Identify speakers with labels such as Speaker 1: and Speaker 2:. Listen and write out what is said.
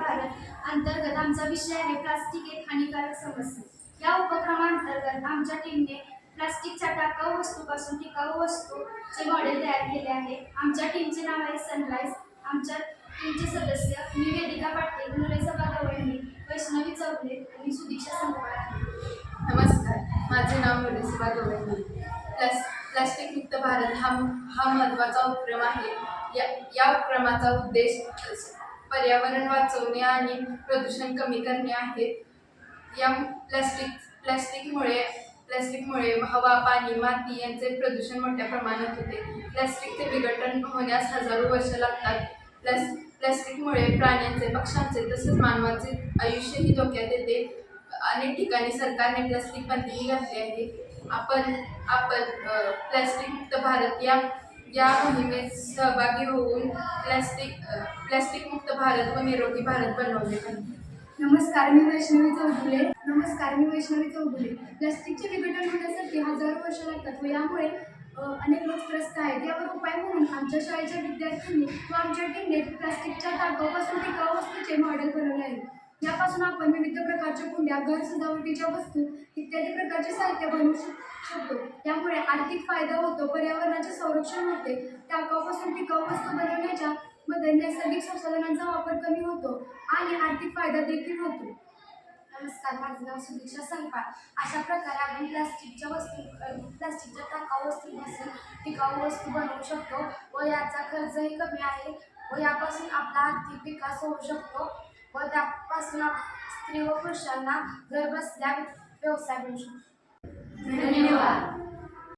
Speaker 1: भारत अंतर्गत आमचा विषय आहे प्लास्टिक एक हानिकारक समस्या। या उपक्रमांतर्गत आमच्या टीमने प्लास्टिकच्या टाकाऊ वस्तूपासून टिकाऊ वस्तूचे मॉडेल तयार केले आहे। आमच्या टीमचे नाव आहे सनराइज। आमच्या टीमचे सदस्य मी वेदिका पाटील, नुरेसभा गवळणी, वैष्णवी चौगले आणि सुदीक्षा संगवाळ।
Speaker 2: नमस्कार, माझे नाव नुरेसभा गवळणी। प्लास्टिक मुक्त भारत हा महत्त्वाचा उपक्रम आहे। या उपक्रमाचा उद्देश पर्यावरण वाचवणे आणि प्रदूषण कमी करणे आहे। या प्लास्टिकमुळे हवा, पाणी, माती यांचे प्रदूषण मोठ्या प्रमाणात होते। प्लास्टिकचे विघटन होण्यास हजारो वर्ष लागतात। प्लास्टिकमुळे प्राण्यांचे, पक्ष्यांचे तसेच मानवाचे आयुष्यही धोक्यात येते। अनेक ठिकाणी सरकारने प्लास्टिक बंदीही घातली आहे। आपण प्लास्टिक मुक्त भारत या मोहिमेत सहभागी होऊन प्लास्टिक मुक्त भारत व निरोगी भारत बनवले पाहिजे।
Speaker 1: नमस्कार, मी वैष्णवी चौगुले। प्लास्टिकचे विघटन होण्यासाठी हजारो वर्ष लागतात व यामुळे अनेक लोक त्रस्त आहेत। यावर उपाय म्हणून आमच्या शाळेच्या विद्यार्थ्यांनी व आमच्या टीमने प्लास्टिकच्या टाकाऊपासून टिकाऊ वस्तूचे मॉडेल बनवले आहे। यापासून आपण विविध प्रकारच्या कुंड्या, घर सजावटीच्या वस्तू इत्यादी प्रकारचे साहित्य बनवू शकतो। त्यामुळे आर्थिक फायदा होतो, पर्यावरणाचे संरक्षण होते। टाकाऊपासून टिकाऊ वस्तू बनवण्याच्या मध्ये नैसर्गिक संसाधनांचा वापर कमी होतो आणि आर्थिक फायदा देखील होतो।
Speaker 3: नमस्कार, माझे नाव सुदीक्षा संगवाळ। अशा प्रकारे आपण प्लास्टिकच्या टाकाऊ वस्तूंपासून टिकाऊ वस्तू बनवू शकतो व याचा खर्चही कमी आहे व यापासून आपला आर्थिक विकास होऊ शकतो व त्यापासून स्त्री व पुरुषांना घर बसल्या व्यवसाय मिळू शकतो।
Speaker 2: धन्यवाद।